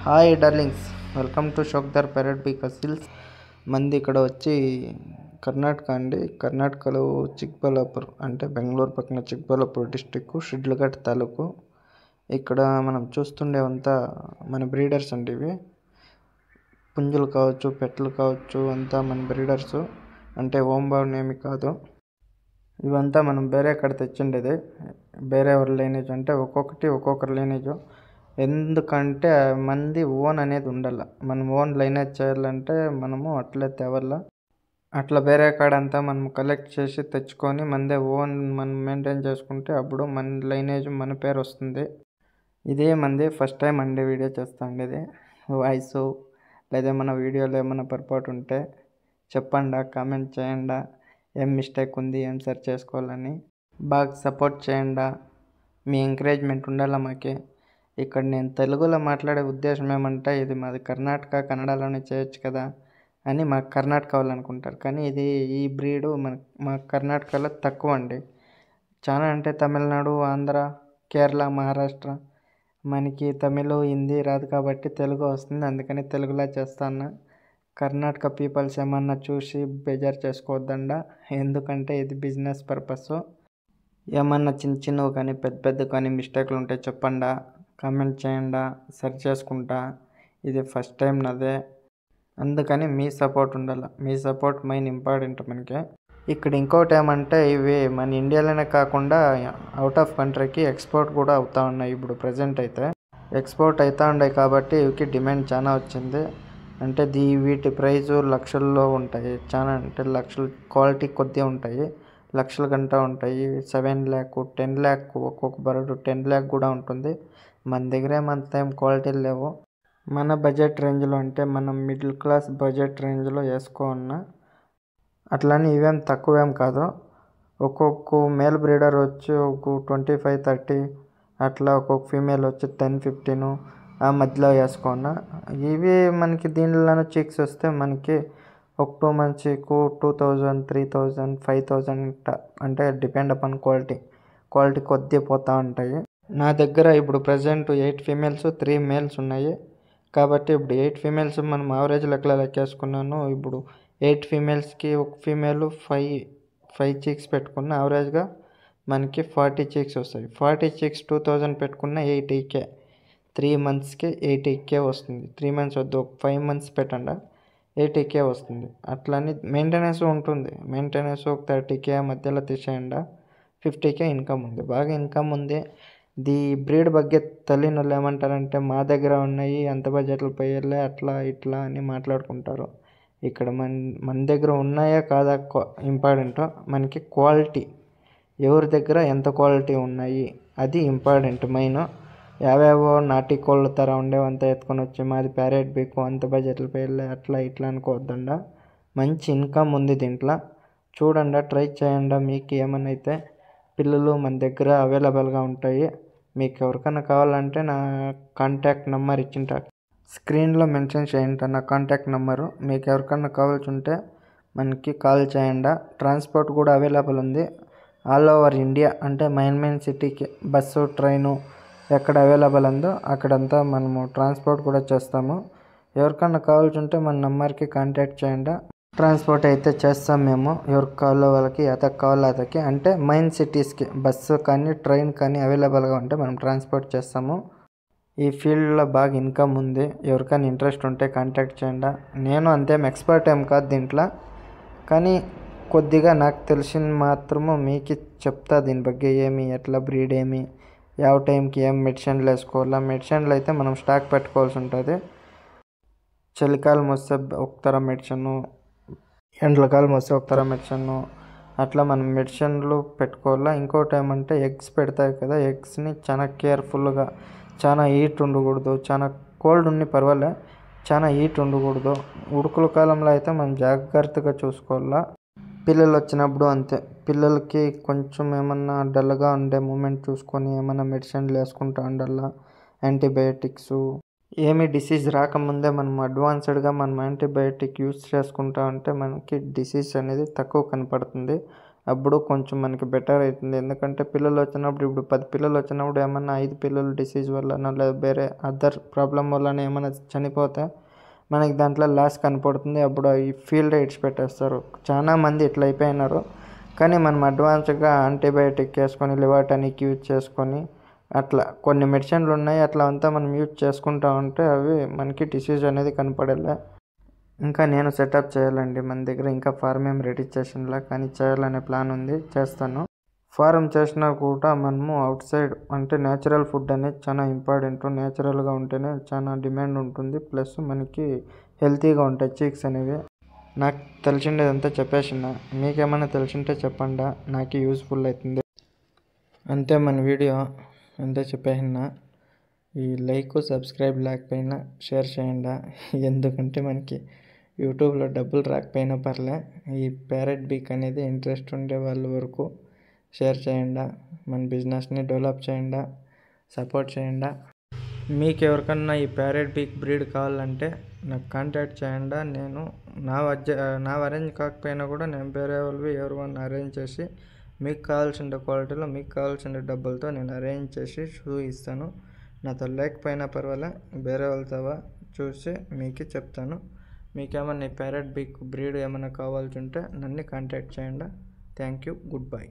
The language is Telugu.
హాయ్ డార్లింగ్స్, వెల్కమ్ టు షోక్దార్ పెరడ్ బీ కసిల్స్. మంది ఇక్కడ వచ్చి కర్ణాటక అండి. కర్ణాటకలో చిక్బళ్ళాపూర్ అంటే బెంగళూరు పక్కన చిక్బళ్ళాపూర్ డిస్టిక్, షిడ్లఘట్ తాలూకు. ఇక్కడ మనం చూస్తుండేవంతా మన బ్రీడర్స్ అండి. ఇవి పుంజులు కావచ్చు, పెట్టలు కావచ్చు, అంతా మన బ్రీడర్స్. అంటే హోమ్ బౌండ్ ఏమి కాదు. ఇవంతా మనం వేరే కాడ తెచ్చిండేది, వేరే వాళ్ళ లైనేజ్. అంటే ఒక్కొక్కటి ఒక్కొక్కరి లైనేజ్. ఎందుకంటే మంది ఓన్ అనేది ఉండాల. మనం ఓన్ లైనేజ్ చేయాలంటే మనము అట్లే తేవాల. అట్లా వేరే కాడంతా మనం కలెక్ట్ చేసి తెచ్చుకొని మనదే ఓన్ మనం మెయింటైన్ చేసుకుంటే అప్పుడు మన లైనేజ్ మన పేరు వస్తుంది. ఇదే మంది ఫస్ట్ టైం అండి వీడియో చేస్తా ఉండేది. వాయిస్ లేదా మన వీడియోలో ఏమైనా పొరపాటు ఉంటే చెప్పండి, కామెంట్ చేయండి. ఏం మిస్టేక్ ఉంది, ఏం సరి చేసుకోవాలని బాగా సపోర్ట్ చేయండి. మీ ఎంకరేజ్మెంట్ ఉండాలి మాకే. ఇక్కడ నేను తెలుగులో మాట్లాడే ఉద్దేశం ఏమంటే, ఇది మాది కర్ణాటక, కన్నడలోనే చేయొచ్చు కదా అని మా కర్ణాటక వాళ్ళు అనుకుంటారు. కానీ ఇది ఈ బ్రీడు మా కర్ణాటకలో తక్కువ అండి. చాలా అంటే తమిళనాడు, ఆంధ్ర, కేరళ, మహారాష్ట్ర. మనకి తమిళ, హిందీ రాదు కాబట్టి తెలుగు వస్తుంది, అందుకని తెలుగులో చేస్తాను. కర్ణాటక పీపుల్స్ ఏమన్నా చూసి బేజారు చేసుకోవద్దండ, ఎందుకంటే ఇది బిజినెస్ పర్పస్. ఏమన్నా చిన్న చిన్నవి కానీ పెద్ద పెద్ద కానీ మిస్టేక్లు ఉంటే చెప్పండి, కామెంట్ చేయండి, సరి చేసుకుంటా. ఇది ఫస్ట్ టైం నాదే, అందుకని మీ సపోర్ట్ ఉండాలి. మీ సపోర్ట్ మెయిన్ ఇంపార్టెంట్ మనకి. ఇక్కడ ఇంకోటి ఏమంటే, ఇవి మన ఇండియాలోనే కాకుండా అవుట్ ఆఫ్ కంట్రీకి ఎక్స్పోర్ట్ కూడా అవుతూ ఉన్నాయి. ఇప్పుడు ప్రజెంట్ అయితే ఎక్స్పోర్ట్ అవుతూ ఉన్నాయి కాబట్టి ఇవికి డిమాండ్ చాలా వచ్చింది. అంటే వీటి ప్రైజు లక్షల్లో ఉంటాయి. చాలా అంటే లక్షలు, క్వాలిటీ కొద్దిగా ఉంటాయి, లక్షల గంట ఉంటాయి. 7 lakh 10 lakh ఒక్కొక్క బర్డ్ 10 lakh కూడా ఉంటుంది. మన దగ్గర ఏమంత ఏం క్వాలిటీలు లేవు. మన బడ్జెట్ రేంజ్లో అంటే మనం మిడిల్ క్లాస్ బడ్జెట్ రేంజ్లో వేసుకోన్నా. అట్లని ఇవేం తక్కువేం కాదు. ఒక్కొక్క మేల్ బ్రీడర్ వచ్చి ఒక 25-30 అట్లా, ఒక్కొక్క ఫీమేల్ వచ్చి 10-15 ఆ మధ్యలో వేసుకున్నా. ఇవి మనకి దీనిలోనూ చిక్స్ వస్తే మనకి ఒక 2 months చీకు 2000, 3000, 5000 అంటే డిపెండ్ అపాన్ క్వాలిటీ కొద్దిగా పోతూ ఉంటాయి. నా దగ్గర ఇప్పుడు ప్రజెంట్ 8 females 3 males ఉన్నాయి. కాబట్టి ఇప్పుడు 8 females మనం యావరేజ్ లెక్కలో లెక్కేసుకున్నాను. ఇప్పుడు 8 females ఒక ఫీమేల్ 5 chicks పెట్టుకున్న యావరేజ్గా మనకి 40 chicks వస్తాయి. 40 chicks 2000 పెట్టుకున్న 80K, 3 monthsకి 80K వస్తుంది. 3 months వద్దు, ఒక 5 months పెట్టండి, 80K వస్తుంది. అట్లని మెయింటెనెన్స్ ఉంటుంది. మెయింటెనెన్స్ ఒక 30K మధ్యలో తీసేయండి, 50K ఇన్కమ్ ఉంది, బాగా ఇన్కమ్ ఉంది. బ్రీడ్ ಬಗ್ಗೆ తెలియని వాళ్ళు ఏమంటారంటే, మా దగ్గర ఉన్నాయి అంత బడ్జెట్లు పోయేలే అట్లా ఇట్లా అని మాట్లాడుకుంటారు. ఇక్కడ మన దగ్గర ఉన్నాయా కాదా ఇంపార్టెంట్, మనకి క్వాలిటీ ఎవరి దగ్గర ఎంత క్వాలిటీ ఉన్నాయి అది ఇంపార్టెంట్ మెయిన్. యావేవో నాటి కోళ్ళ తర ఉండేవంతా ఎత్తుకొని వచ్చి మాది ప్యారెట్ బీకు అంత బడ్జెట్లు పోయేలే అట్లా ఇట్లా అనుకోవద్దండ. మంచి ఇన్కమ్ ఉంది దీంట్లో, చూడండి, ట్రై చేయండి. మీకు ఏమన్నా అయితే పిల్లలు మన దగ్గర అవైలబుల్గా ఉంటాయి. మీకు ఎవరికైనా కావాలంటే నా కాంటాక్ట్ నెంబర్ ఇచ్చింటా, స్క్రీన్లో మెన్షన్ చేయండి నా కాంటాక్ట్ నెంబరు. మీకు ఎవరికైనా కావాల్సి ఉంటే మనకి కాల్ చేయండి. ట్రాన్స్పోర్ట్ కూడా అవైలబుల్ ఉంది ఆల్ ఓవర్ ఇండియా. అంటే మెయిన్ సిటీకి బస్సు, ట్రైను ఎక్కడ అవైలబుల్ ఉందో అక్కడంతా మనము ట్రాన్స్పోర్ట్ కూడా చేస్తాము. ఎవరికైనా కావాల్సి ఉంటే మన నెంబర్కి కాంటాక్ట్ చేయండి. ట్రాన్స్పోర్ట్ అయితే చేస్తాం మేము, ఎవరికి కావాలో వాళ్ళకి, ఎతకు కావాలో అతకి. అంటే మెయిన్ సిటీస్కి బస్సు కానీ ట్రైన్ కానీ అవైలబుల్గా ఉంటే మనం ట్రాన్స్పోర్ట్ చేస్తాము. ఈ ఫీల్డ్లో బాగా ఇన్కమ్ ఉంది, ఎవరికైనా ఇంట్రెస్ట్ ఉంటే కాంటాక్ట్ చేయండి. నేను అంతేం ఎక్స్పర్ట్ ఏం కాదు దీంట్లో, కానీ కొద్దిగా నాకు తెలిసిన మాత్రము మీకు చెప్తా. దీని ಬಗ್ಗೆ ఏమి, ఎట్లా బ్రీడ్ ఏమి, ಯಾವ టైంకి ఏం మెడిసిన్లు వేసుకోవాలా. మెడిసిన్లు అయితే మనం స్టాక్ పెట్టుకోవాల్సి ఉంటుంది. చలికాలం వస్తే ఒక తర మెడిసిన్, ఎండలకాలం వస్తే ఒక తర మెడిసిన్, అట్లా మనం మెడిసిన్లు పెట్టుకోవాలా. ఇంకోటి ఏమంటే ఎగ్స్ పెడతాయి కదా, ఎగ్స్ని చాలా కేర్ఫుల్గా, చాలా హీట్ ఉండకూడదు. చాలా కోల్డ్ ఉన్ని పర్వాలే, చాలా హీట్ ఉండకూడదు. ఉడుకుల కాలంలో అయితే మనం జాగ్రత్తగా చూసుకోవాలా. పిల్లలు వచ్చినప్పుడు అంతే, పిల్లలకి కొంచెం ఏమన్నా డల్గా ఉండే మూమెంట్ చూసుకొని ఏమన్నా మెడిసిన్లు వేసుకుంటూ ఉండాలా. యాంటీబయాటిక్స్ ఏమి డిసీజ్ రాకముందే మనం అడ్వాన్స్డ్గా మనం యాంటీబయాటిక్ యూస్ చేసుకుంటా ఉంటే మనకి డిసీజ్ అనేది తక్కువ కనపడుతుంది. అప్పుడు కొంచెం మనకి బెటర్ అవుతుంది. ఎందుకంటే పిల్లలు వచ్చినప్పుడు ఇప్పుడు 10 పిల్లలు వచ్చినప్పుడు ఏమన్నా 5 పిల్లలు డిసీజ్ వల్లనో లేదా వేరే అదర్ ప్రాబ్లం వల్లనో ఏమైనా చనిపోతే మనకి దాంట్లో లాస్ కనపడుతుంది. అప్పుడు ఈ ఫీల్డ్ ఎయిడ్స్ పెట్టేస్తారు. చాలా మంది ఇట్లా అయిపోయినారు. కానీ మనం అడ్వాన్స్గా యాంటీబయాటిక్ వేసుకొని లివర్ టానిక్ యూజ్ చేసుకొని అట్లా కొన్ని మెడిసిన్లు ఉన్నాయి. అట్లా అంతా మనం యూజ్ చేసుకుంటా ఉంటే అవి మనకి డిసీజ్ అనేది కనపడేలా. ఇంకా నేను సెటప్ చేయాలండి. మన దగ్గర ఇంకా ఫార్మ్ ఏం రెడీ చేసినలా, కానీ చేయాలనే ప్లాన్ ఉంది, చేస్తాను. ఫారం చేసినా కూడా మనము అవుట్ సైడ్ అంటే నేచురల్ ఫుడ్ అనేది చాలా ఇంపార్టెంట్. నేచురల్గా ఉంటేనే చాలా డిమాండ్ ఉంటుంది. ప్లస్ మనకి హెల్తీగా ఉంటాయి చీక్స్ అనేవి. నాకు తెలిసిండేదంతా చెప్పేసిన, మీకేమైనా తెలిసింటే చెప్పండి, నాకు యూస్ఫుల్ అవుతుంది. అంతే మన వీడియో అంతే చెప్పేసిన. ఈ లైక్ సబ్స్క్రైబ్ లేకపోయినా షేర్ చేయండి. ఎందుకంటే మనకి యూట్యూబ్లో డబ్బులు రాకపోయినా పర్లే, ఈ ప్యారెట్ బీక్ అనేది ఇంట్రెస్ట్ ఉండే వాళ్ళ వరకు షేర్ చేయండి. మన బిజినెస్ని డెవలప్ చేయండి, సపోర్ట్ చేయండి. మీకు ఎవరికన్నా ఈ ప్యారెట్ బీక్ బ్రీడ్ కావాలంటే నాకు కాంటాక్ట్ చేయండి. నేను నా అరేంజ్ కాకపోయినా కూడా నేను వేరే వాళ్ళవి ఎవరివన్నా అరేంజ్ చేసి మీకు కావాల్సిన క్వాలిటీలో మీకు కావాల్సిన డబ్బులతో నేను అరేంజ్ చేసి షూ ఇస్తాను. నాతో లేకపోయినా పర్వాలే, వేరే వాళ్ళతో చూసి మీకు చెప్తాను. మీకేమన్నా ఈ ప్యారెట్ బీక్ బ్రీడ్ ఏమైనా కావాల్సి ఉంటే నన్ను కాంటాక్ట్ చేయండి. Thank you. Good bye.